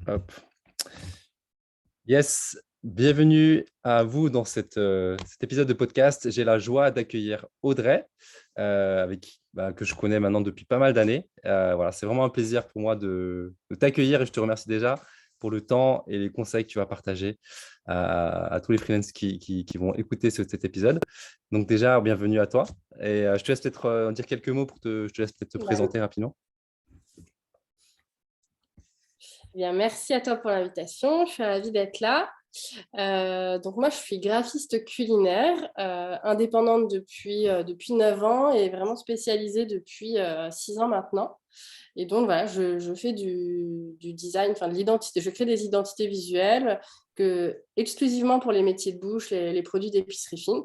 Hop. Yes, bienvenue à vous dans cet épisode de podcast. J'ai la joie d'accueillir Audrey, que je connais maintenant depuis pas mal d'années. Voilà, c'est vraiment un plaisir pour moi de t'accueillir et je te remercie déjà pour le temps et les conseils que tu vas partager à tous les freelances qui vont écouter cet épisode. Donc déjà, bienvenue à toi. Et je te laisse peut-être en dire quelques mots je te laisse peut-être te Bah, présenter rapidement. bien, merci à toi pour l'invitation. Je suis ravie d'être là. Donc moi, je suis graphiste culinaire, indépendante depuis 9 ans et vraiment spécialisée depuis 6 ans maintenant. Et donc voilà, je fais du design, enfin de l'identité. Je crée des identités visuelles exclusivement pour les métiers de bouche, les produits d'épicerie fine.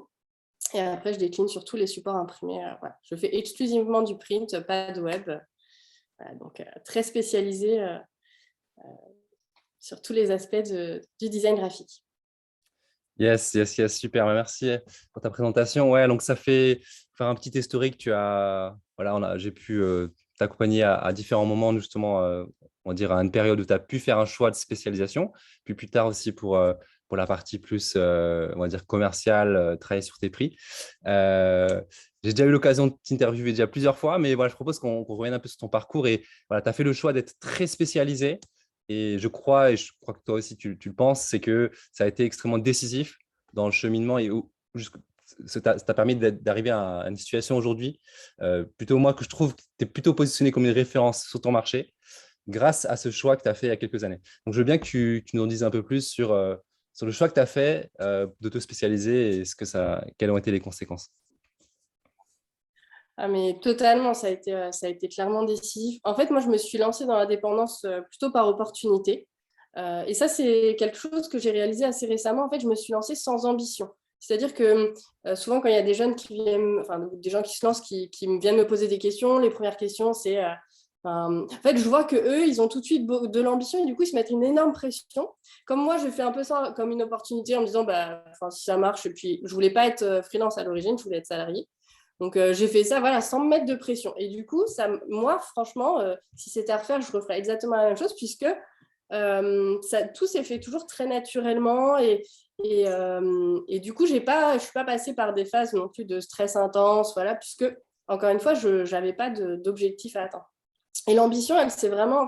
Et après, je décline sur tous les supports imprimés. Voilà. Je fais exclusivement du print, pas de web. Voilà, donc très spécialisée sur tous les aspects du design graphique. Yes, yes, yes, super. Merci pour ta présentation. Ouais, donc ça fait faire un petit historique. J'ai pu t'accompagner à différents moments, justement, on va dire à une période où tu as pu faire un choix de spécialisation. Puis plus tard aussi pour la partie plus, on va dire, commerciale, travailler sur tes prix. J'ai déjà eu l'occasion de t'interviewer déjà plusieurs fois, mais voilà, je propose qu'on revienne un peu sur ton parcours. Et voilà, tu as fait le choix d'être très spécialisé. Et je crois que toi aussi tu le penses, c'est que ça a été extrêmement décisif dans le cheminement et ça t'a permis d'arriver à une situation aujourd'hui, plutôt moi que je trouve que tu es plutôt positionné comme une référence sur ton marché grâce à ce choix que tu as fait il y a quelques années. Donc je veux bien que tu nous en dises un peu plus sur le choix que tu as fait de te spécialiser et quelles ont été les conséquences. Ah, mais totalement, ça a été clairement décisif. En fait, moi, je me suis lancée dans l'indépendance plutôt par opportunité. Et ça, c'est quelque chose que j'ai réalisé assez récemment. En fait, je me suis lancée sans ambition. C'est-à-dire que souvent, quand il y a des jeunes qui viennent, enfin, des gens qui se lancent, qui viennent me poser des questions, les premières questions, c'est en fait, je vois qu'eux, ils ont tout de suite de l'ambition et du coup, ils se mettent une énorme pression. Comme moi, je fais un peu ça comme une opportunité en me disant, bah, si ça marche, et puis je voulais pas être freelance à l'origine, je voulais être salarié. Donc, j'ai fait ça voilà, sans me mettre de pression. Et du coup, moi, franchement, si c'était à refaire, je referais exactement la même chose puisque tout s'est fait toujours très naturellement. Et du coup, je ne suis pas passée par des phases non plus de stress intense, voilà, puisque, encore une fois, je n'avais pas d'objectif à atteindre. Et l'ambition, elle, c'est vraiment,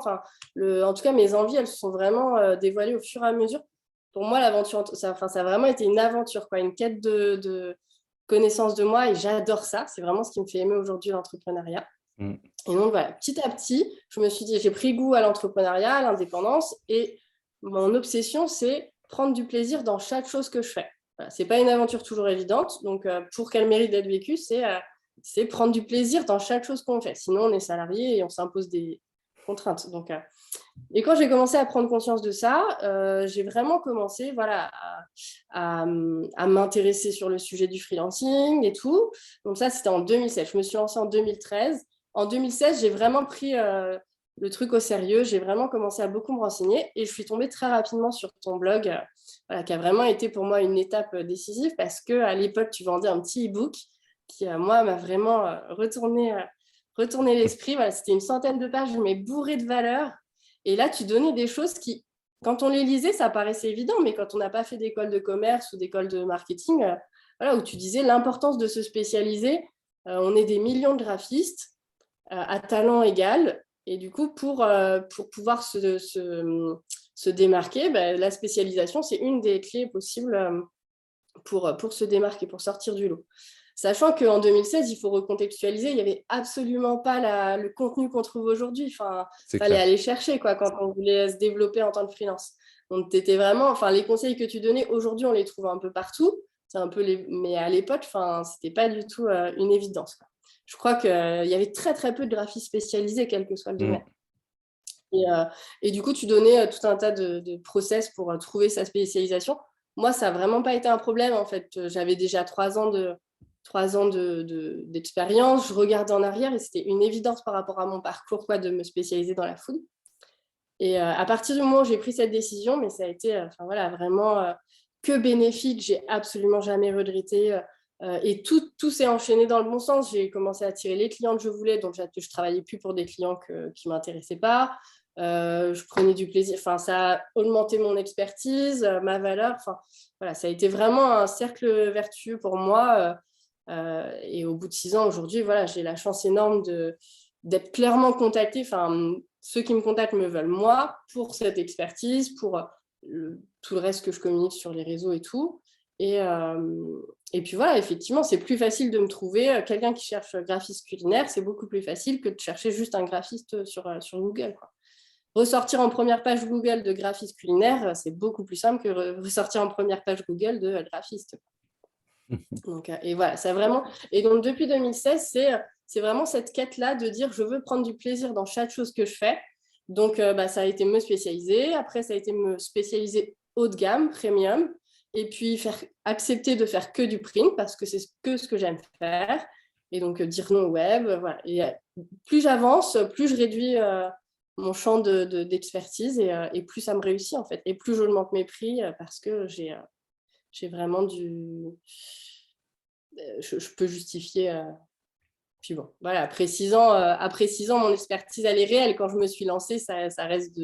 en tout cas, mes envies, elles se sont vraiment dévoilées au fur et à mesure. Pour moi, l'aventure, ça a vraiment été une aventure, quoi, une quête de connaissance de moi et j'adore ça. C'est vraiment ce qui me fait aimer aujourd'hui l'entrepreneuriat. Mm. Et donc, voilà, petit à petit, je me suis dit, j'ai pris goût à l'entrepreneuriat, à l'indépendance et mon obsession, c'est prendre du plaisir dans chaque chose que je fais. Voilà, ce n'est pas une aventure toujours évidente. Donc, pour qu'elle mérite d'être vécue, c'est prendre du plaisir dans chaque chose qu'on fait. Sinon, on est salarié et on s'impose des contraintes. Donc, et quand j'ai commencé à prendre conscience de ça, j'ai vraiment commencé voilà, à m'intéresser sur le sujet du freelancing et tout. Donc ça, c'était en 2007. Je me suis lancée en 2013. En 2016, j'ai vraiment pris le truc au sérieux. J'ai vraiment commencé à beaucoup me renseigner et je suis tombée très rapidement sur ton blog, voilà, qui a vraiment été pour moi une étape décisive parce qu'à l'époque, tu vendais un petit e-book qui, moi, m'a vraiment retourné l'esprit. Voilà, c'était une centaine de pages, mais bourrées de valeurs. Et là, tu donnais des choses qui, quand on les lisait, ça paraissait évident, mais quand on n'a pas fait d'école de commerce ou d'école de marketing, voilà, où tu disais l'importance de se spécialiser. On est des millions de graphistes à talent égal. Et du coup, pour pouvoir se démarquer, la spécialisation, c'est une des clés possibles pour se démarquer, pour sortir du lot. Sachant qu'en 2016, il faut recontextualiser, il n'y avait absolument pas le contenu qu'on trouve aujourd'hui. Enfin, C'est il fallait clair. aller chercher quoi, quand on voulait se développer en tant que freelance. Donc, t'étais vraiment, enfin, les conseils que tu donnais, aujourd'hui, on les trouve un peu partout. C'est un peu mais à l'époque, enfin, c'était pas du tout une évidence, quoi. Je crois qu'il y avait très, très peu de graphistes spécialisés, quel que soit le domaine. Mm. Et du coup, tu donnais tout un tas de process pour trouver sa spécialisation. Moi, ça n'a vraiment pas été un problème. En fait, j'avais déjà 3 ans d'expérience. Je regardais en arrière et c'était une évidence par rapport à mon parcours quoi, de me spécialiser dans la food. Et à partir du moment où j'ai pris cette décision, mais ça a été voilà, vraiment que bénéfique. J'ai absolument jamais regretté. Et tout s'est enchaîné dans le bon sens. J'ai commencé à attirer les clients que je voulais, donc je ne travaillais plus pour des clients qui ne m'intéressaient pas. Je prenais du plaisir. Enfin, ça a augmenté mon expertise, ma valeur. Enfin, voilà, ça a été vraiment un cercle vertueux pour moi. Et au bout de 6 ans, aujourd'hui, voilà, j'ai la chance énorme d'être clairement contactée. Enfin, ceux qui me contactent me veulent moi pour cette expertise, pour tout le reste que je communique sur les réseaux et tout. Et puis voilà, effectivement, c'est plus facile de me trouver quelqu'un qui cherche graphiste culinaire, c'est beaucoup plus facile que de chercher juste un graphiste sur Google, quoi. Ressortir en première page Google de graphiste culinaire, c'est beaucoup plus simple que ressortir en première page Google de graphiste. Donc, et voilà, c'est vraiment. Et donc, depuis 2016, c'est vraiment cette quête-là de dire je veux prendre du plaisir dans chaque chose que je fais. Donc, ça a été me spécialiser. Après, ça a été me spécialiser haut de gamme, premium. Et puis, accepter de faire que du print parce que c'est que ce que j'aime faire. Et donc, dire non au web. Voilà. Et plus j'avance, plus je réduis mon champ d'expertise et plus ça me réussit, en fait. Et plus j'augmente mes prix parce que j'ai vraiment je peux justifier. Puis bon, voilà, après 6 ans, mon expertise, elle est réelle. Quand je me suis lancée, ça reste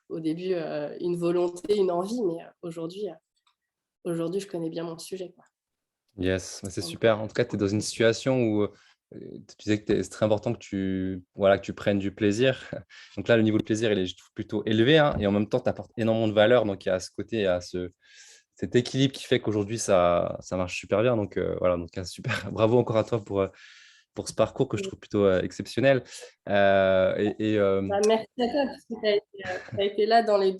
au début une volonté, une envie, mais aujourd'hui, je connais bien mon sujet, quoi. Yes, c'est super. En tout cas, tu es dans une situation où tu disais que c'est très important que tu prennes du plaisir. Donc là, le niveau de plaisir, il est je trouve, plutôt élevé, hein, et en même temps, tu apportes énormément de valeur. Donc il y a ce côté, il y a cet équilibre qui fait qu'aujourd'hui, ça marche super bien. Donc voilà, donc super. Bravo encore à toi pour ce parcours que je trouve plutôt exceptionnel. Merci à toi, parce que tu as été là dans les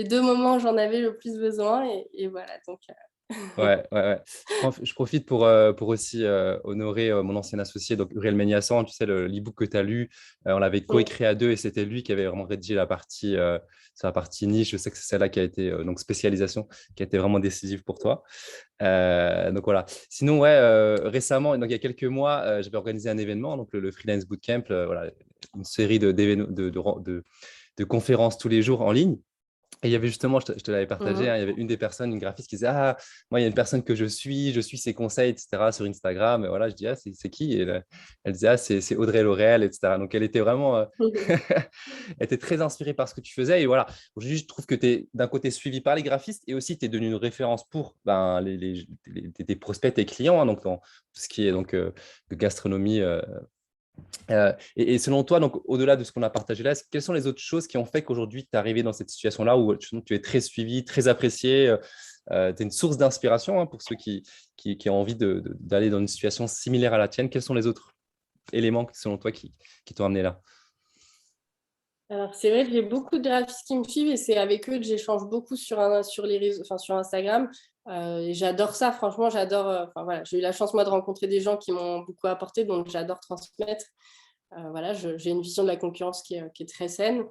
deux moments où j'en avais le plus besoin. Et voilà, donc. Ouais, ouais, ouais. Je profite pour aussi honorer mon ancien associé, donc Uriel Méniassan, tu sais, l'e-book que tu as lu, on l'avait coécrit à deux et c'était lui qui avait vraiment rédigé la partie, sur la partie niche. Je sais que c'est celle-là qui a été, donc spécialisation, qui a été vraiment décisive pour toi. Donc voilà. Sinon, ouais, récemment, donc il y a quelques mois, j'avais organisé un événement, donc le Freelance Bootcamp, voilà, une série de conférences tous les jours en ligne. Et il y avait justement, je te l'avais partagé, hein, il y avait une des personnes, une graphiste qui disait ah, moi, il y a une personne que je suis ses conseils, etc., sur Instagram. Et voilà, je dis ah, c'est qui? Et elle disait ah, c'est Audrey L'Oréal, etc. Donc, elle était vraiment, elle était très inspirée par ce que tu faisais. Et voilà, aujourd'hui, je trouve que tu es d'un côté suivi par les graphistes et aussi tu es devenu une référence pour tes prospects, tes clients, hein, donc dans tout ce qui est donc, de gastronomie. Et selon toi, donc au-delà de ce qu'on a partagé là, quelles sont les autres choses qui ont fait qu'aujourd'hui tu es arrivé dans cette situation-là où tu es très suivi, très apprécié, tu es une source d'inspiration, hein, pour ceux qui ont envie d'aller dans une situation similaire à la tienne. Quels sont les autres éléments, selon toi, qui t'ont amené là? Alors, c'est vrai que j'ai beaucoup de graphistes qui me suivent et c'est avec eux que j'échange beaucoup sur les réseaux, enfin, sur Instagram. Et j'adore ça, franchement, j'adore. Enfin, voilà, j'ai eu la chance, moi, de rencontrer des gens qui m'ont beaucoup apporté, donc j'adore transmettre. Voilà, j'ai une vision de la concurrence qui est très saine.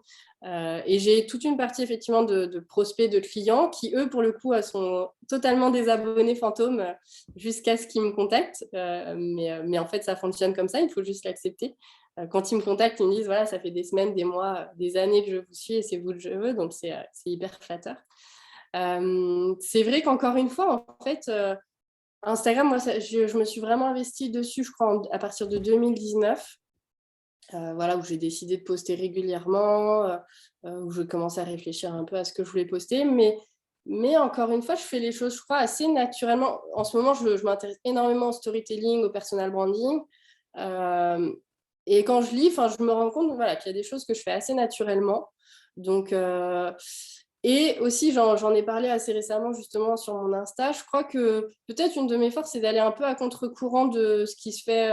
Et j'ai toute une partie, effectivement, de prospects, de clients qui, eux, pour le coup, sont totalement des abonnés fantômes jusqu'à ce qu'ils me contactent. Mais en fait, ça fonctionne comme ça, il faut juste l'accepter. Quand ils me contactent, ils me disent, voilà, ça fait des semaines, des mois, des années que je vous suis et c'est vous que je veux. Donc, c'est hyper flatteur. C'est vrai qu'encore une fois, en fait, Instagram, moi, je me suis vraiment investie dessus, je crois, à partir de 2019. Voilà, où j'ai décidé de poster régulièrement, où je commençais à réfléchir un peu à ce que je voulais poster. Mais encore une fois, je fais les choses, je crois, assez naturellement. En ce moment, je m'intéresse énormément au storytelling, au personal branding. Et quand je lis, je me rends compte, voilà, qu'il y a des choses que je fais assez naturellement. Donc, et aussi, j'en ai parlé assez récemment justement sur mon Insta. Je crois que peut-être une de mes forces, c'est d'aller un peu à contre-courant de ce qui se fait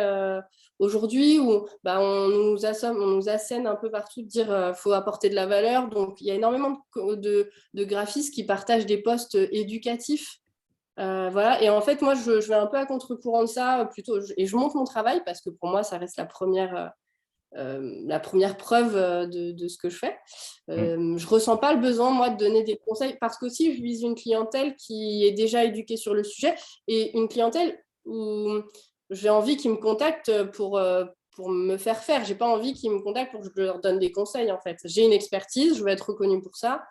aujourd'hui, où on nous assène un peu partout de dire faut apporter de la valeur. Donc, il y a énormément de graphistes qui partagent des posts éducatifs. Voilà. Et en fait, moi, je vais un peu à contre-courant de ça plutôt, et je montre mon travail parce que pour moi, ça reste la première preuve de ce que je fais. Je ressens pas le besoin, moi, de donner des conseils parce qu'aussi, je vise une clientèle qui est déjà éduquée sur le sujet et une clientèle où j'ai envie qu'ils me contactent pour me faire faire. J'ai pas envie qu'ils me contactent pour que je leur donne des conseils, en fait. J'ai une expertise, je veux être reconnue pour ça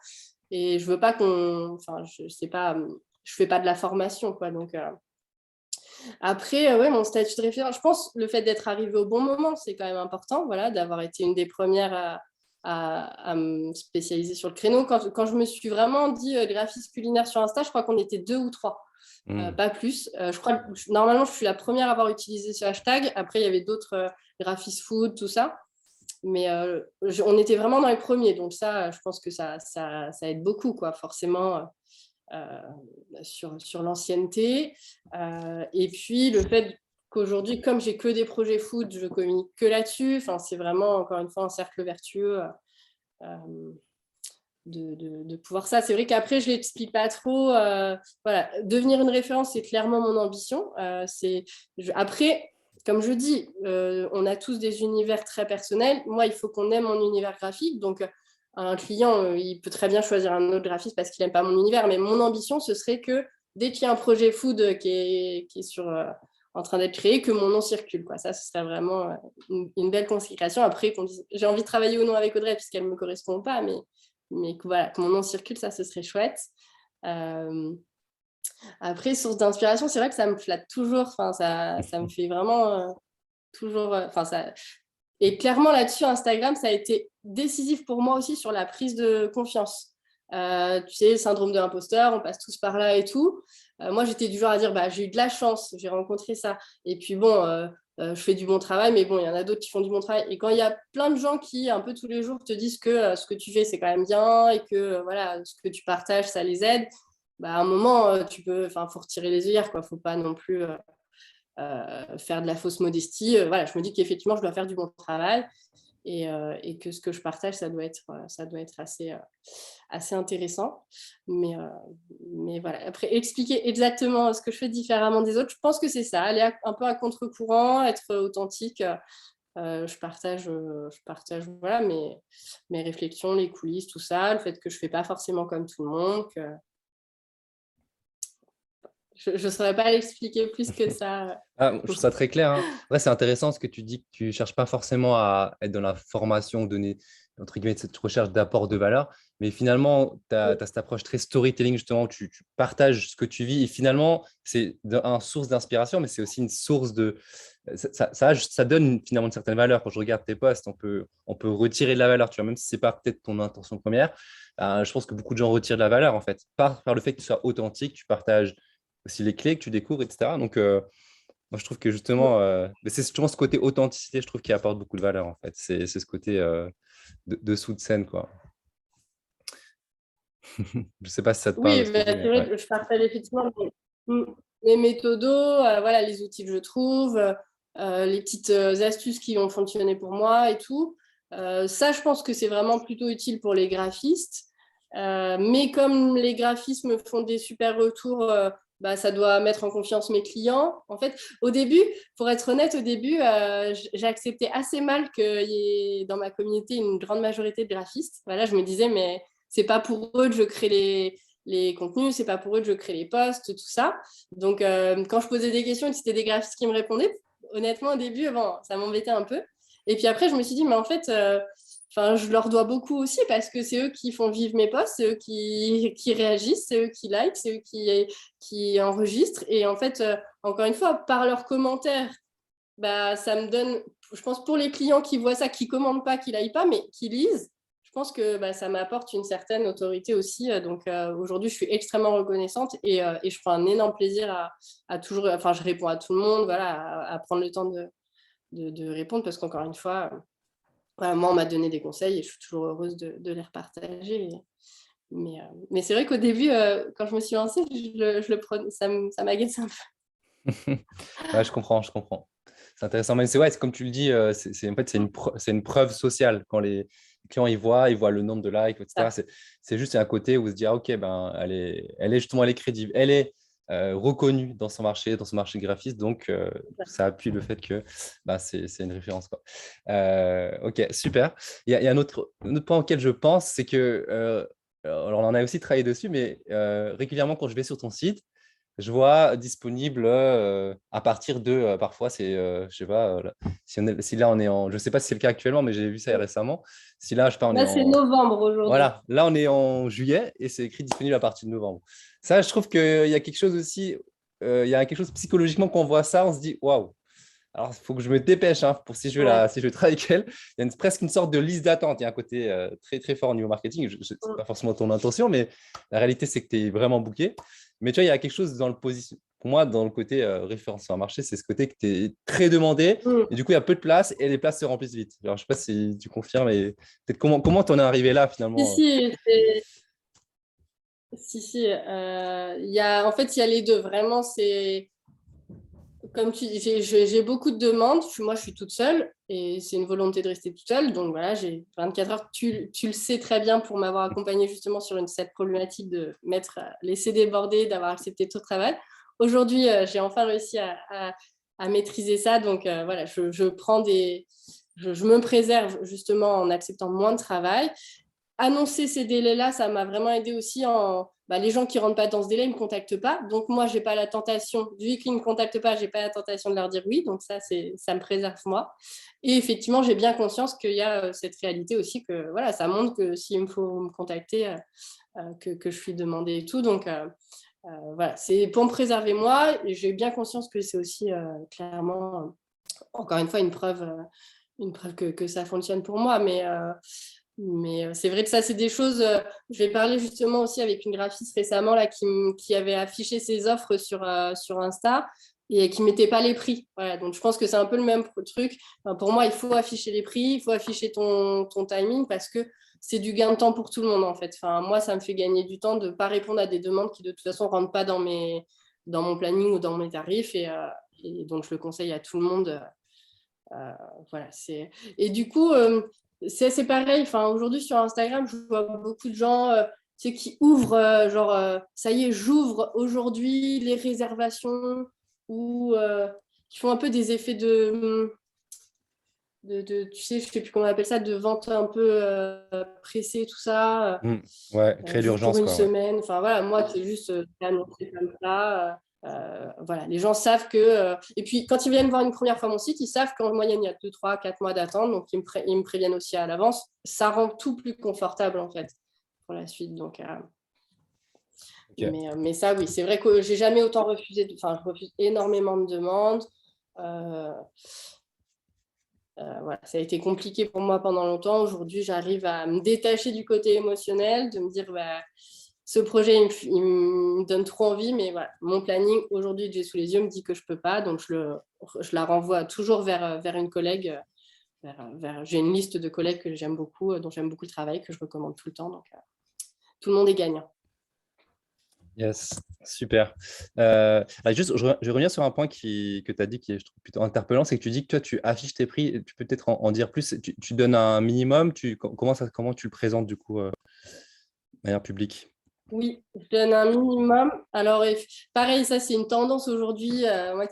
et je veux pas je sais pas, je fais pas de la formation, quoi. Donc, après, ouais, mon statut de référent, je pense le fait d'être arrivé au bon moment, c'est quand même important, voilà, d'avoir été une des premières à me spécialiser sur le créneau. Quand je me suis vraiment dit graphiste culinaire sur Insta, je crois qu'on était 2 ou 3. Pas plus. Je crois que normalement, je suis la première à avoir utilisé ce hashtag. Après, il y avait d'autres graphistes food, tout ça. Mais on était vraiment dans les premiers. Donc ça, je pense que ça aide beaucoup, quoi, forcément, sur l'ancienneté. Et puis, le fait qu'aujourd'hui, comme j'ai que des projets food, je communique que là-dessus. Enfin, c'est vraiment, encore une fois, un cercle vertueux. De pouvoir ça. C'est vrai qu'après, je ne l'explique pas trop. Voilà. Devenir une référence, c'est clairement mon ambition. Après, comme je dis, on a tous des univers très personnels. Moi, il faut qu'on aime mon univers graphique. Donc, un client, il peut très bien choisir un autre graphiste parce qu'il n'aime pas mon univers. Mais mon ambition, ce serait que dès qu'il y a un projet food qui est en train d'être créé, que mon nom circule, quoi. Ça, ce serait vraiment une belle consécration. Après, j'ai envie de travailler ou non avec Audrey puisqu'elle ne me correspond pas, mais voilà, que mon nom circule, ça, ce serait chouette. Après, source d'inspiration, c'est vrai que ça me flatte toujours. Enfin, ça me fait vraiment toujours. Et clairement, là-dessus, Instagram, ça a été décisif pour moi aussi sur la prise de confiance. Tu sais, le syndrome de l'imposteur, on passe tous par là et tout. Moi, j'étais du genre à dire, bah, j'ai eu de la chance, j'ai rencontré ça. Et puis bon, je fais du bon travail, mais bon, il y en a d'autres qui font du bon travail. Et quand il y a plein de gens qui, un peu tous les jours, te disent que ce que tu fais, c'est quand même bien et que voilà, ce que tu partages, ça les aide, bah, à un moment, faut retirer les œillères, quoi. Faut pas non plus faire de la fausse modestie. Voilà, je me dis qu'effectivement, je dois faire du bon travail et que ce que je partage, ça doit être assez intéressant. Mais voilà, après, expliquer exactement ce que je fais différemment des autres, je pense que c'est ça, aller un peu à contre-courant, être authentique. Je partage voilà, mes réflexions, les coulisses, tout ça, le fait que je ne fais pas forcément comme tout le monde. Je ne saurais pas l'expliquer plus que ça. Je trouve ça très clair, hein. Après, c'est intéressant ce que tu dis, que tu ne cherches pas forcément à être dans la formation, donner, entre guillemets, cette recherche d'apport de valeur, mais finalement, tu as cette approche très storytelling, justement, où tu partages ce que tu vis, et finalement, c'est une source d'inspiration, mais c'est aussi une source de… Ça donne finalement une certaine valeur. Quand je regarde tes posts, on peut retirer de la valeur, tu vois, même si ce n'est pas peut-être ton intention première. Je pense que beaucoup de gens retirent de la valeur, en fait, par le fait que tu sois authentique, tu partages aussi les clés que tu découvres, etc. Donc, moi, je trouve que justement, mais c'est justement ce côté authenticité, je trouve, qui apporte beaucoup de valeur, en fait. C'est ce côté dessous de scène, quoi. Je ne sais pas si ça te parle Oui, ce que je bah, dis, c'est mais vrai ouais. que je partage effectivement mes méthodos, voilà, les outils que je trouve, les petites astuces qui ont fonctionné pour moi et tout. Ça, je pense que c'est vraiment plutôt utile pour les graphistes. Mais comme les graphistes me font des super retours, bah, ça doit mettre en confiance mes clients. En fait, au début, pour être honnête, au début, j'ai accepté assez mal qu'il y ait dans ma communauté une grande majorité de graphistes. Voilà, je me disais, mais c'est pas pour eux que je crée les contenus, c'est pas pour eux que je crée les posts, tout ça. Donc, quand je posais des questions et que c'était des graphistes qui me répondaient, honnêtement, au début, bon, ça m'embêtait un peu. Et puis après, je me suis dit, mais en fait, je leur dois beaucoup aussi parce que c'est eux qui font vivre mes posts, c'est eux qui réagissent, c'est eux qui like, c'est eux qui enregistrent. Et en fait, encore une fois, par leurs commentaires, bah, ça me donne, je pense, pour les clients qui voient ça, qui ne commandent pas, qui ne like pas, mais qui lisent, je pense que bah, ça m'apporte une certaine autorité aussi. Donc aujourd'hui, je suis extrêmement reconnaissante et je prends un énorme plaisir à toujours, enfin, je réponds à tout le monde, voilà, à prendre le temps de répondre parce qu'encore une fois, voilà, moi, on m'a donné des conseils et je suis toujours heureuse de les repartager. Mais c'est vrai qu'au début, quand je me suis lancée, je le prenais, ça m'agace un peu. Ouais, je comprends, je comprends. C'est intéressant. Mais c'est ouais, c'est comme tu le dis, en fait, c'est une preuve sociale. Quand les clients ils voient le nombre de likes, etc. C'est juste un côté où se dire, ah, OK, ben, elle est justement elle est crédible. Elle est reconnue dans son marché graphiste. Donc, ça appuie le fait que bah, c'est une référence, quoi. OK, super. Il y a un autre point auquel je pense, c'est que, alors on en a aussi travaillé dessus, mais régulièrement, quand je vais sur ton site, je vois disponible à partir de, parfois, c'est, je sais pas, là, si là on est en, je sais pas si c'est le cas actuellement, mais j'ai vu ça récemment. Si là, je sais pas, on est Là, c'est en, novembre aujourd'hui. voilà, là on est en juillet et c'est écrit disponible à partir de novembre. Ça, je trouve qu'il y a quelque chose aussi, il y a quelque chose psychologiquement quand on voit ça, on se dit, waouh, Alors, il faut que je me dépêche hein, pour si je veux, Ouais. si je veux travailler avec elle. Il y a presque une sorte de liste d'attente. Il y a un côté très, très fort au niveau marketing. Ce n'est Mm. pas forcément ton intention, mais la réalité, c'est que tu es vraiment booké. Mais tu vois, il y a quelque chose dans le position. Pour moi, dans le côté référencement marché, c'est ce côté que tu es très demandé. Mm. Et du coup, il y a peu de place et les places se remplissent vite. Alors, je ne sais pas si tu confirmes. Mais peut-être comment tu en es arrivé là, Si, finalement. si, si. En fait, il y a les deux. Vraiment, c'est comme tu dis, j'ai beaucoup de demandes. Moi, je suis toute seule et c'est une volonté de rester toute seule. Donc voilà, j'ai 24 heures. Tu le sais très bien pour m'avoir accompagnée justement sur cette problématique de laisser déborder, d'avoir accepté tout le travail. Aujourd'hui, j'ai enfin réussi à maîtriser ça. Donc voilà, je me préserve justement en acceptant moins de travail. Annoncer ces délais-là, ça m'a vraiment aidé aussi les gens qui ne rentrent pas dans ce délai, ils ne me contactent pas. Donc, moi, je n'ai pas la tentation, vu qu'ils ne me contactent pas, je n'ai pas la tentation de leur dire oui. Donc, ça me préserve moi. Et effectivement, j'ai bien conscience qu'il y a cette réalité aussi que voilà, ça montre que s'il me faut me contacter, que je suis demandée et tout. Donc, voilà, c'est pour me préserver moi. Et j'ai bien conscience que c'est aussi clairement, encore une fois, une preuve que ça fonctionne pour moi. Mais c'est vrai que ça, c'est des choses. Je vais parler justement aussi avec une graphiste récemment là, qui avait affiché ses offres sur Insta et qui ne mettait pas les prix. Voilà, donc je pense que c'est un peu le même truc. Enfin, pour moi, il faut afficher les prix, il faut afficher ton timing parce que c'est du gain de temps pour tout le monde en fait. Enfin, moi, ça me fait gagner du temps de ne pas répondre à des demandes qui de toute façon ne rentrent pas dans mon planning ou dans mes tarifs. Et donc, je le conseille à tout le monde. Euh, voilà, Et du coup, c'est pareil. Enfin, aujourd'hui, sur Instagram, je vois beaucoup de gens qui ouvrent, ça y est, j'ouvre aujourd'hui les réservations ou qui font un peu des effets tu sais, je sais plus comment on appelle ça, de vente un peu pressée, tout ça. Ouais, créer J'ouvre pour l'urgence, une quoi. Ouais. semaine. Enfin voilà, moi, c'est juste annoncé comme ça. Voilà, les gens savent que. Et puis, quand ils viennent voir une première fois mon site, ils savent qu'en moyenne, il y a 2, 3, 4 mois d'attente. Donc, ils me préviennent aussi à l'avance. Ça rend tout plus confortable, en fait, pour la suite. Donc, Ok. mais ça, oui, c'est vrai que j'ai jamais autant refusé. Enfin, je refuse énormément de demandes. Euh, voilà, ça a été compliqué pour moi pendant longtemps. Aujourd'hui, j'arrive à me détacher du côté émotionnel, de me dire, ce projet, il me donne trop envie, mais voilà, mon planning aujourd'hui que j'ai sous les yeux me dit que je ne peux pas, donc je la renvoie toujours vers une collègue. J'ai une liste de collègues que j'aime beaucoup, dont j'aime beaucoup le travail, que je recommande tout le temps. Donc, tout le monde est gagnant. Yes, super. Juste, je reviens sur un point que tu as dit qui est, je trouve, plutôt interpellant, c'est que tu dis que toi, tu affiches tes prix. Tu peux peut-être en dire plus. Tu donnes un minimum. Comment tu le présentes du coup, de manière publique? Oui, je donne un minimum. Alors, pareil, ça, c'est une tendance aujourd'hui, moi,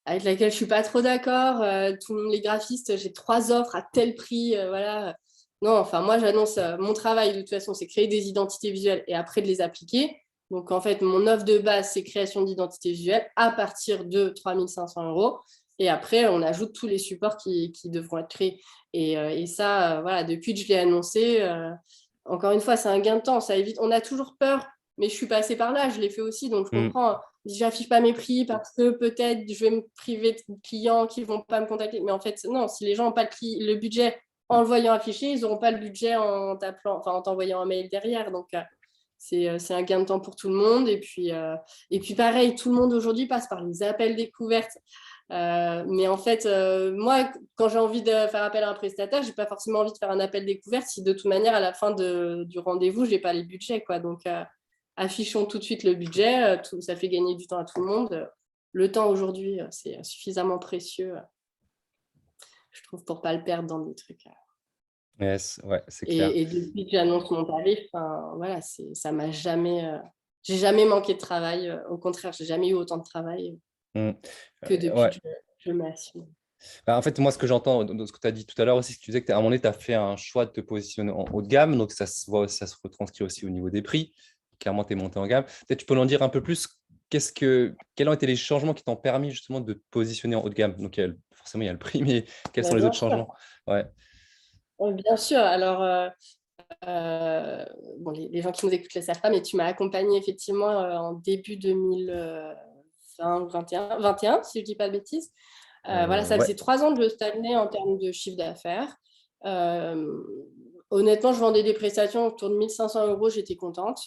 avec laquelle je suis pas trop d'accord. Tous les graphistes, j'ai 3 offres à tel prix, voilà. Non, enfin, moi, j'annonce mon travail, de toute façon, c'est créer des identités visuelles et après de les appliquer. Donc, en fait, mon offre de base, c'est création d'identité visuelle à partir de 3 500 euros. Et après, on ajoute tous les supports qui devront être créés. Et ça, voilà, depuis que je l'ai annoncé, encore une fois, c'est un gain de temps. Ça évite. On a toujours peur, mais je suis passée par là, je l'ai fait aussi, donc je Hmm. comprends. J'affiche pas mes prix parce que peut-être je vais me priver de clients qui vont pas me contacter. Mais en fait, non, si les gens n'ont pas le budget en le voyant affiché, ils n'auront pas le budget en t'appelant, enfin en t'envoyant un mail derrière. Donc, c'est un gain de temps pour tout le monde. Et puis pareil, tout le monde aujourd'hui passe par les appels découvertes. Mais en fait, moi, quand j'ai envie de faire appel à un prestataire, j'ai pas forcément envie de faire un appel découverte si de toute manière, à la fin du rendez-vous, j'ai pas les budgets, quoi. Donc, affichons tout de suite le budget. Ça fait gagner du temps à tout le monde. Le temps aujourd'hui, c'est suffisamment précieux, je trouve, pour pas le perdre dans des trucs. Yes, ouais, c'est clair. Et depuis que j'annonce mon tarif, voilà, ça m'a jamais. J'ai jamais manqué de travail. Au contraire, j'ai jamais eu autant de travail Hmm. que depuis Ouais. que je m'assume. En fait, moi, ce que j'entends dans ce que tu as dit tout à l'heure aussi, c'est que tu disais qu'à un moment donné, tu as fait un choix de te positionner en haut de gamme. Donc, ça se voit, ça se retranscrit aussi au niveau des prix. Clairement, tu es monté en gamme. Peut-être tu peux en dire un peu plus. Quels ont été les changements qui t'ont permis justement de te positionner en haut de gamme? Donc, forcément, il y a le prix, mais quels sont les Bien autres sûr. changements? Ouais. Bien sûr. Alors, bon, les gens qui nous écoutent ne le savent pas, mais tu m'as accompagnée effectivement en début 2020, 21, si je ne dis pas de bêtises. Voilà, ça Ouais. faisait 3 ans que je stagnais en termes de chiffre d'affaires. Honnêtement, je vendais des prestations autour de 1 500 euros, j'étais contente.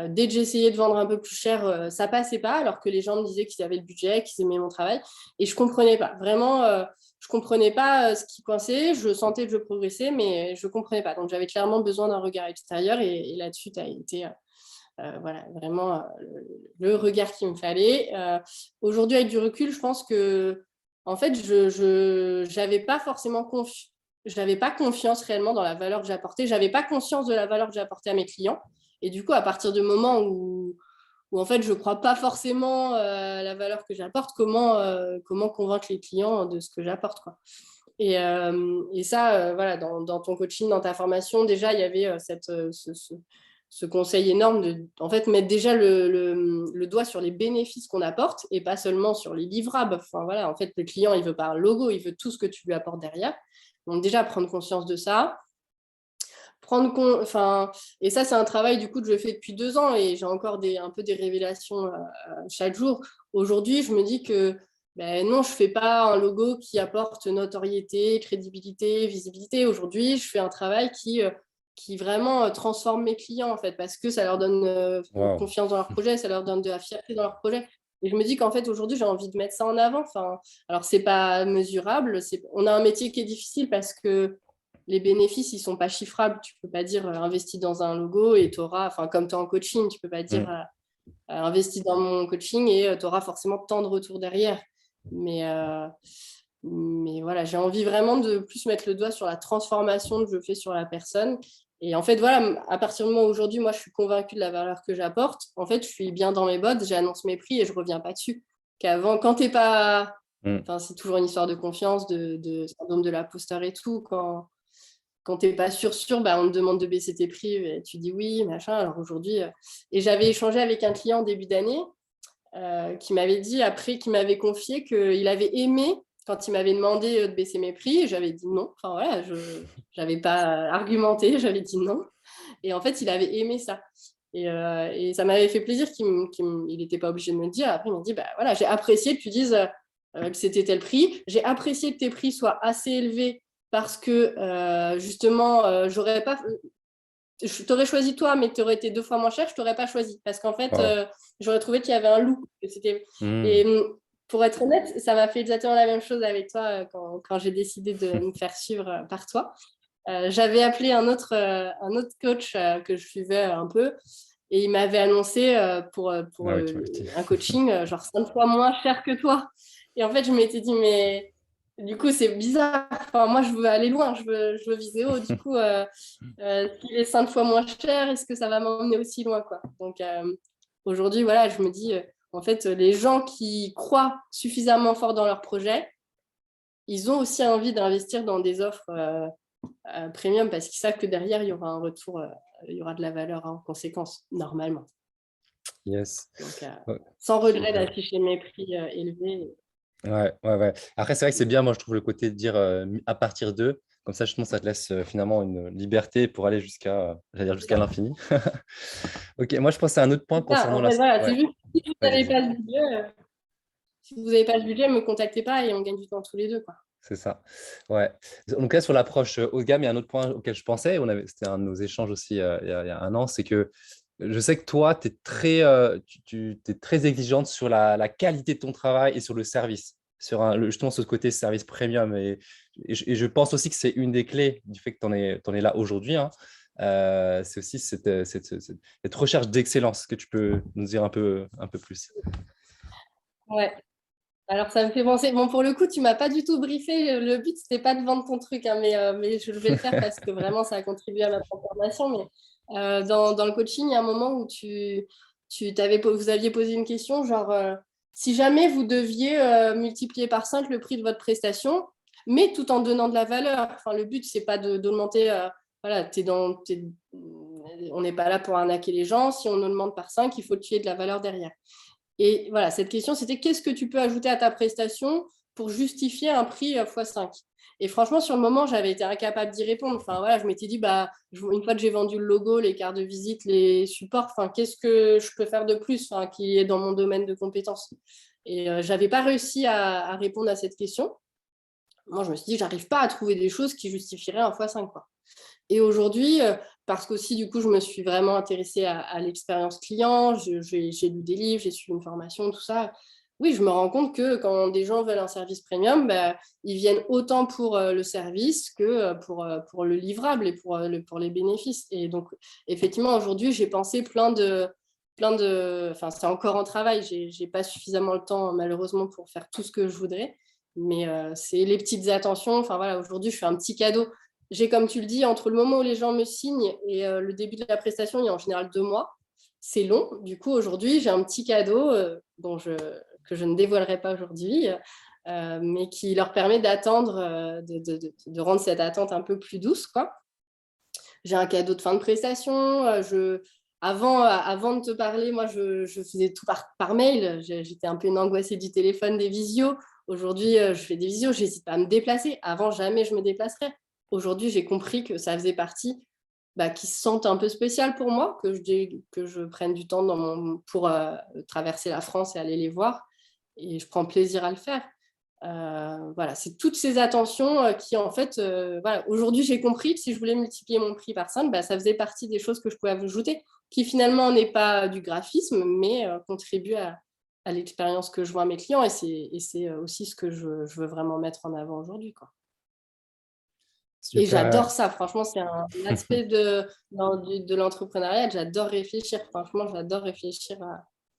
Dès que j'essayais de vendre un peu plus cher, ça passait pas, alors que les gens me disaient qu'ils avaient le budget, qu'ils aimaient mon travail. Et je comprenais pas. Vraiment, je comprenais pas ce qui coinçait. Je sentais que je progressais, mais je comprenais pas. Donc, j'avais clairement besoin d'un regard extérieur. Et là-dessus, tu as été voilà, vraiment le regard qu'il me fallait. Aujourd'hui, avec du recul, je pense que, en fait, je n'avais pas forcément j'avais pas confiance réellement dans la valeur que j'apportais. J'avais pas conscience de la valeur que j'apportais à mes clients. Et du coup, à partir du moment où en fait, je ne crois pas forcément la valeur que j'apporte, comment convaincre les clients de ce que j'apporte, quoi. Et ça, voilà, dans ton coaching, dans ta formation, déjà, il y avait ce conseil énorme de, en fait, mettre déjà le doigt sur les bénéfices qu'on apporte et pas seulement sur les livrables. Enfin, voilà, en fait, le client, il veut pas un logo, il veut tout ce que tu lui apportes derrière. Donc, déjà, prendre conscience de ça. Enfin, et ça, c'est un travail du coup que je fais depuis 2 ans et j'ai encore un peu des révélations chaque jour. Aujourd'hui, je me dis que ben non, je ne fais pas un logo qui apporte notoriété, crédibilité, visibilité. Aujourd'hui, je fais un travail qui vraiment transforme mes clients en fait, parce que ça leur donne Wow. confiance dans leur projet, ça leur donne de la fierté dans leur projet. Et je me dis qu'en fait, aujourd'hui, j'ai envie de mettre ça en avant. Enfin, alors, c'est pas mesurable. On a un métier qui est difficile parce que les bénéfices, ils ne sont pas chiffrables. Tu ne peux pas dire investis dans un logo et tu auras, enfin, comme tu es en coaching, tu ne peux pas dire Mm. investis dans mon coaching et tu auras forcément tant de retours derrière. Mais voilà, j'ai envie vraiment de plus mettre le doigt sur la transformation que je fais sur la personne. Et en fait, voilà, à partir du moment où aujourd'hui, moi, je suis convaincue de la valeur que j'apporte, en fait, je suis bien dans mes bottes, j'annonce mes prix et je ne reviens pas dessus. Qu'avant, quand tu n'es pas. Mm. Enfin, c'est toujours une histoire de confiance, de syndrome de l'imposteur et tout. Quand tu n'es pas sûr, bah, on te demande de baisser tes prix et tu dis oui, machin. Alors aujourd'hui, et j'avais échangé avec un client en début d'année qui m'avait dit après, qui m'avait confié qu'il avait aimé quand il m'avait demandé de baisser mes prix. J'avais dit non. Enfin voilà, je n'avais pas argumenté, j'avais dit non. Et en fait, il avait aimé ça. Et ça m'avait fait plaisir qu'il n'était pas obligé de me le dire. Après, il m'a dit bah voilà, j'ai apprécié que tu dises que c'était tel prix. J'ai apprécié que tes prix soient assez élevés parce que justement, j'aurais pas. Je t'aurais choisi toi, mais tu aurais été 2 fois moins cher, je t'aurais pas choisi. Parce qu'en fait, Wow. j'aurais trouvé qu'il y avait un loup. Et Mm. pour être honnête, ça m'a fait exactement la même chose avec toi quand j'ai décidé de me faire suivre par toi. J'avais appelé un autre coach que je suivais un peu et il m'avait annoncé pour Ah oui, tu m'avais dit. un coaching genre 5 fois moins cher que toi. Et en fait, je m'étais dit, mais du coup, c'est bizarre. Enfin, moi, je veux aller loin, je veux viser haut. Du coup, s'il est 5 fois moins cher, est-ce que ça va m'emmener aussi loin, quoi. Donc, aujourd'hui, voilà, je me dis, en fait, les gens qui croient suffisamment fort dans leur projet, ils ont aussi envie d'investir dans des offres premium parce qu'ils savent que derrière, il y aura un retour, il y aura de la valeur en conséquence, normalement. Yes. Donc, Ouais. sans regret d'afficher mes prix élevés. Ouais, ouais, ouais. Après, c'est vrai que c'est bien, moi, je trouve le côté de dire à partir d'eux. Comme ça, justement, ça te laisse finalement une liberté pour aller j'allais dire jusqu'à l'infini. Ok, moi, je pense à un autre point C'est ça, concernant en la. fait, voilà, Ouais, c'est juste si vous vas-y, n'avez vas-y. pas le budget, si vous n'avez pas le budget, ne me contactez pas et on gagne du temps tous les deux, quoi. C'est ça. Ouais. Donc là, sur l'approche haut de gamme, il y a un autre point auquel je pensais. C'était un de nos échanges aussi il y a 1 an. C'est que je sais que toi, tu es t'es très exigeante sur la qualité de ton travail et sur le service, sur justement ce côté service premium. Et je pense aussi que c'est une des clés du fait que tu en es là aujourd'hui, hein. C'est aussi cette recherche d'excellence que tu peux nous dire un peu plus. Ouais. Alors, ça me fait penser. Bon, pour le coup, tu m'as pas du tout briefé. Le but, c'était pas de vendre ton truc, hein, mais je vais le faire parce que vraiment, ça a contribué à ma transformation. Mais dans le coaching, il y a un moment où vous aviez posé une question, genre, si jamais vous deviez multiplier par 5 le prix de votre prestation, mais tout en donnant de la valeur. Enfin, le but, c'est pas d'augmenter. Voilà, on n'est pas là pour arnaquer les gens. Si on augmente par 5, il faut tuer de la valeur derrière. Et voilà, cette question, c'était qu'est-ce que tu peux ajouter à ta prestation pour justifier un prix x5. Et franchement, sur le moment, j'avais été incapable d'y répondre. Enfin, voilà, je m'étais dit, bah, une fois que j'ai vendu le logo, les cartes de visite, les supports, enfin, qu'est-ce que je peux faire de plus, enfin, qui est dans mon domaine de compétences. Et je n'avais pas réussi à répondre à cette question. Moi, je me suis dit, j'arrive pas à trouver des choses qui justifieraient un x5, quoi. Et aujourd'hui, parce qu'aussi, du coup, je me suis vraiment intéressée à l'expérience client, j'ai lu des livres, j'ai suivi une formation, tout ça. Oui, je me rends compte que quand des gens veulent un service premium, bah, ils viennent autant pour le service que pour le livrable et pour les bénéfices. Et donc, effectivement, aujourd'hui, j'ai pensé enfin, c'est encore en travail, j'ai pas suffisamment le temps, malheureusement, pour faire tout ce que je voudrais. Mais c'est les petites attentions. Enfin, voilà, aujourd'hui, je fais un petit cadeau. J'ai, comme tu le dis, entre le moment où les gens me signent et le début de la prestation, il y a en général 2 mois. C'est long. Du coup, aujourd'hui, j'ai un petit cadeau que je ne dévoilerai pas aujourd'hui, mais qui leur permet d'attendre, de rendre cette attente un peu plus douce, quoi. J'ai un cadeau de fin de prestation. Avant de te parler, moi, je faisais tout par mail. J'étais un peu une angoissée du téléphone, des visios. Aujourd'hui, je fais des visios, je n'hésite pas à me déplacer. Avant, jamais je me déplacerais. Aujourd'hui, j'ai compris que ça faisait partie, qui se sentent un peu spécial pour moi, que je prenne du temps pour traverser la France et aller les voir. Et je prends plaisir à le faire. Voilà, c'est toutes ces attentions qui, en fait, voilà, aujourd'hui, j'ai compris que si je voulais multiplier mon prix par 5, ça faisait partie des choses que je pouvais ajouter, qui finalement n'est pas du graphisme, mais contribue à l'expérience que je vois à mes clients. Et c'est aussi ce que je veux vraiment mettre en avant aujourd'hui, quoi. Et Super. j'adore ça, franchement, c'est un aspect de l'entrepreneuriat. J'adore réfléchir, franchement, j'adore réfléchir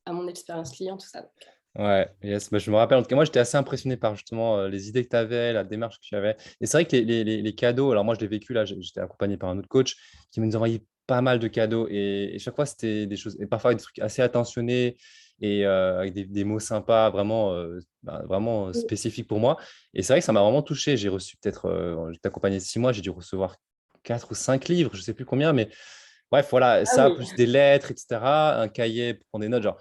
à mon expérience client, tout ça. Donc. Ouais, yes. Bah, je me rappelle, en tout cas, moi, j'étais assez impressionné par justement les idées que tu avais, la démarche que tu avais. Et c'est vrai que les cadeaux, alors moi, je l'ai vécu là, j'étais accompagné par un autre coach qui nous envoyait pas mal de cadeaux. Et chaque fois, c'était des choses, et parfois des trucs assez attentionnés et avec des mots sympas, vraiment spécifiques pour moi. Et c'est vrai que ça m'a vraiment touché. J'ai reçu peut-être, j'étais accompagné de 6 mois, j'ai dû recevoir 4 ou 5 livres, je ne sais plus combien, mais bref, voilà, Ah ça, oui, plus des lettres, etc., un cahier pour prendre des notes, genre.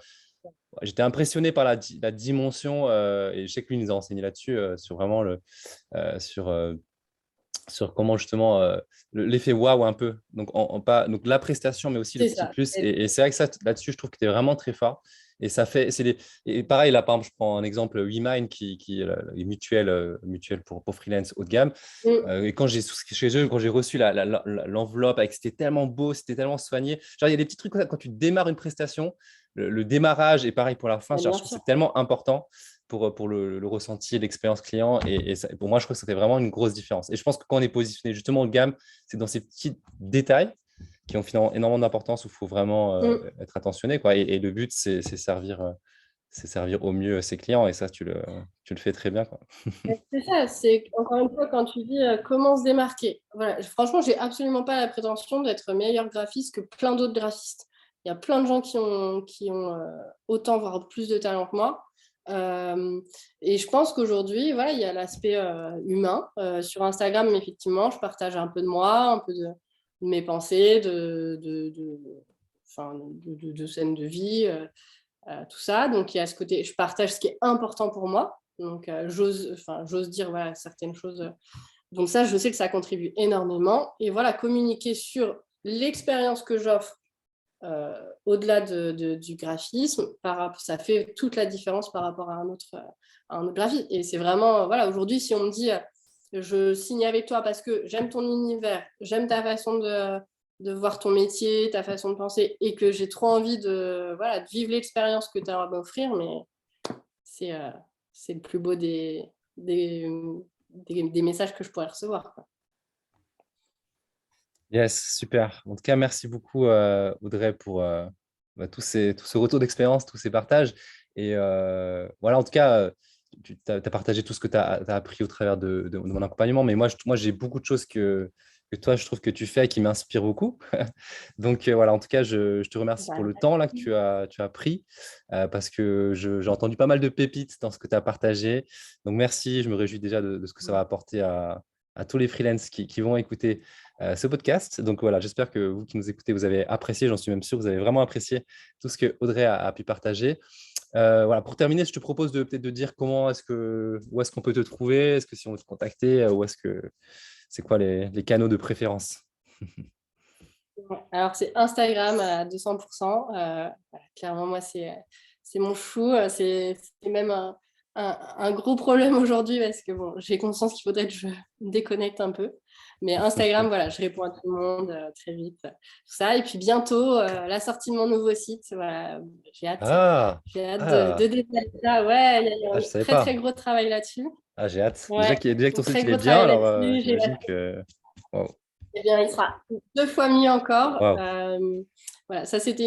J'étais impressionné par la dimension et je sais que lui nous a enseigné là-dessus, sur vraiment euh, sur, euh, sur comment justement l'effet waouh un peu. Donc, donc la prestation, mais aussi le c'est petit ça. plus. Et c'est vrai que ça, là-dessus, je trouve que tu es vraiment très fort. Et ça fait, et pareil, là, par exemple, je prends un exemple, WeMind, qui est les mutuelles pour freelance haut de gamme. Mm. Et quand j'ai souscrit chez eux, quand j'ai reçu l'enveloppe, c'était tellement beau, c'était tellement soigné. Genre, il y a des petits trucs comme ça, quand tu démarres une prestation, le démarrage et pareil pour la fin, je Bien trouve que sûr. c'est tellement important pour le ressenti, l'expérience client. Et pour moi, je trouve que ça fait vraiment une grosse différence. Et je pense que quand on est positionné justement haut de gamme, c'est dans ces petits détails qui ont finalement énormément d'importance où il faut vraiment Mm. être attentionné, quoi. Et le but, c'est servir au mieux ses clients. Et ça, tu le fais très bien, quoi. C'est ça, c'est encore une fois quand tu dis comment se démarquer. Voilà, franchement, j'ai absolument pas la prétention d'être meilleur graphiste que plein d'autres graphistes. Il y a plein de gens qui ont autant, voire plus de talent que moi. Euh, et je pense qu'aujourd'hui, voilà, il y a l'aspect humain. Sur Instagram, effectivement, je partage un peu de moi, un peu de mes pensées, enfin, de scènes de vie, tout ça. Donc, il y a ce côté, je partage ce qui est important pour moi. Donc, j'ose dire voilà, certaines choses. Donc, ça, je sais que ça contribue énormément. Et voilà, communiquer sur l'expérience que j'offre au-delà du graphisme, ça fait toute la différence par rapport à un autre graphiste. Et c'est vraiment, voilà, aujourd'hui, si on me dit, je signe avec toi parce que j'aime ton univers, j'aime ta façon de voir ton métier, ta façon de penser, et que j'ai trop envie voilà, de vivre l'expérience que tu as à m'offrir, mais c'est euh, c'est le plus beau des messages que je pourrais recevoir, quoi. Yes, super. En tout cas, merci beaucoup, Audrey, pour tout ce retour d'expérience, tous ces partages. Et voilà, en tout cas, tu as partagé tout ce que tu as appris au travers de mon accompagnement. Mais moi, j'ai beaucoup de choses que toi, je trouve que tu fais qui m'inspirent beaucoup. Donc voilà, en tout cas, je te remercie pour le temps là, que tu as pris parce que j'ai entendu pas mal de pépites dans ce que tu as partagé. Donc merci, je me réjouis déjà de ce que ça va apporter à tous les freelances qui vont écouter ce podcast. Donc voilà, j'espère que vous qui nous écoutez, vous avez apprécié, j'en suis même sûr, vous avez vraiment apprécié tout ce que Audrey a pu partager. Voilà, pour terminer, je te propose peut-être de dire où est-ce qu'on peut te trouver, est-ce que si on veut te contacter, c'est quoi les canaux de préférence? Alors, c'est Instagram à 200%. Voilà, clairement, moi, c'est mon chou. C'est même un gros problème aujourd'hui parce que bon, j'ai conscience qu'il faudrait que je me déconnecte un peu. Mais Instagram, voilà, je réponds à tout le monde très vite. Tout ça. Et puis bientôt, la sortie de mon nouveau site. Voilà, j'ai hâte, Ah, j'ai hâte ah, de détailler ça. Ouais, il y a ah, un je savais très, très pas. gros travail là-dessus. Ah, j'ai hâte. Ouais, Déjà que un ton très site il est gros bien, travail alors là-dessus. J'ai j'imagine que. Wow. Eh bien, il sera 2 fois mieux encore. Wow. Voilà, ça, c'était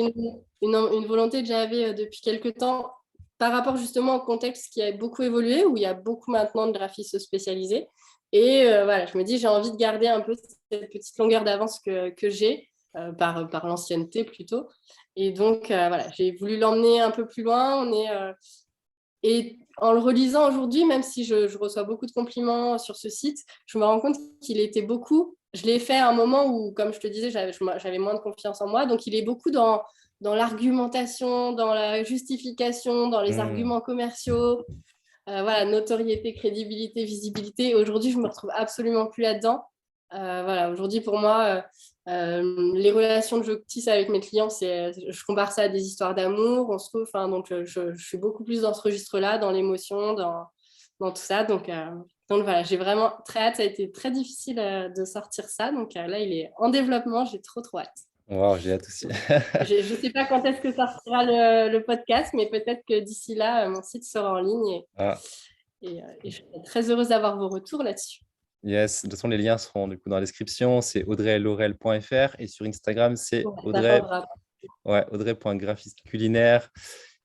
une volonté que j'avais depuis quelques temps par rapport justement au contexte qui a beaucoup évolué, où il y a beaucoup maintenant de graphistes spécialisés. Et voilà, je me dis, j'ai envie de garder un peu cette petite longueur d'avance que j'ai par l'ancienneté plutôt. Et donc, voilà, j'ai voulu l'emmener un peu plus loin. Et en le relisant aujourd'hui, même si je reçois beaucoup de compliments sur ce site, je me rends compte qu'il était beaucoup. Je l'ai fait à un moment où, comme je te disais, j'avais moins de confiance en moi. Donc, il est beaucoup dans l'argumentation, dans la justification, dans les Hmm. arguments commerciaux. Voilà, notoriété, crédibilité, visibilité. Aujourd'hui, je me retrouve absolument plus là-dedans. Voilà, aujourd'hui, pour moi, les relations que je tisse avec mes clients, je compare ça à des histoires d'amour. On se trouve, enfin, donc, je suis beaucoup plus dans ce registre-là, dans l'émotion, dans tout ça. Donc voilà, j'ai vraiment très hâte. Ça a été très difficile de sortir ça. Donc là, il est en développement. J'ai trop, trop hâte. Wow, j'ai hâte aussi. Je ne sais pas quand est-ce que sortira le podcast, mais peut-être que d'ici là, mon site sera en ligne Ah, et je serai très heureuse d'avoir vos retours là-dessus. yes. De toute façon, les liens seront du coup dans la description. C'est audreylaurel.fr et sur Instagram, c'est Ouais, ça changera. ouais, audrey.graphiste culinaire.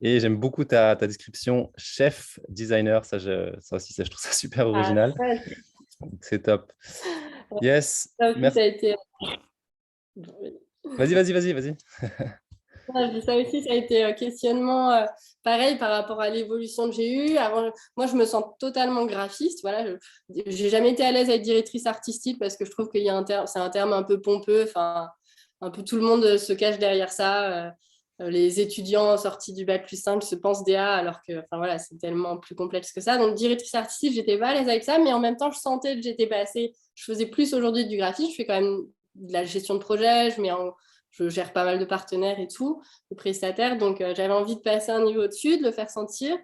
Et j'aime beaucoup ta description chef designer. Ça aussi, je trouve ça super Ah, original. ouais, C'est top. Yes. ça aussi, Merci. ça a été. Vas-y. Ouais, je dis ça aussi, ça a été questionnement pareil par rapport à l'évolution que j'ai eue. Avant, moi, je me sens totalement graphiste. Voilà, j'ai jamais été à l'aise à être directrice artistique parce que je trouve qu'il y a c'est un terme un peu pompeux. Enfin, un peu tout le monde se cache derrière ça. Les étudiants sortis du bac+5 se pensent DA alors que, enfin voilà, c'est tellement plus complexe que ça. Donc, directrice artistique, j'étais pas à l'aise avec ça, mais en même temps, je sentais que j'étais pas assez. Je faisais plus aujourd'hui du graphisme. Je fais quand même de la gestion de projet. Je gère pas mal de partenaires et tout, de prestataires. Donc, j'avais envie de passer un niveau au-dessus, de le faire sentir.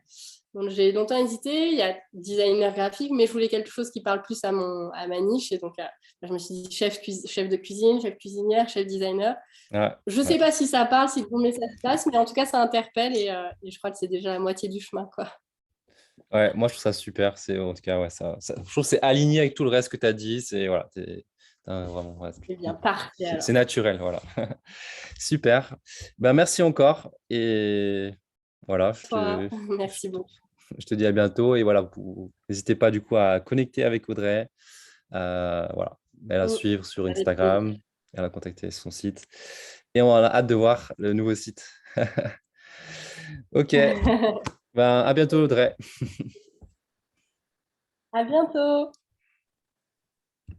Donc, j'ai longtemps hésité. Il y a designer graphique, mais je voulais quelque chose qui parle plus à ma niche. Et donc, je me suis dit chef de cuisine, chef cuisinière, chef designer. Ouais, Je ne sais ouais. pas si ça parle, si le bon message passe, mais en tout cas, ça interpelle et je crois que c'est déjà la moitié du chemin, quoi. Ouais, moi, je trouve ça super. En tout cas, ouais, je trouve que c'est aligné avec tout le reste que tu as dit. Voilà, vraiment, ouais, C'est bien, parfait c'est alors. naturel. Voilà. Super. Ben, merci encore. Et voilà, Toi, merci beaucoup. je te dis à bientôt. Et voilà, n'hésitez pas du coup à connecter avec Audrey. Voilà, à la suivre sur Avec plaisir. Instagram, à la contacter sur son site. Et on a hâte de voir le nouveau site. Ok, ben, à bientôt Audrey. À bientôt.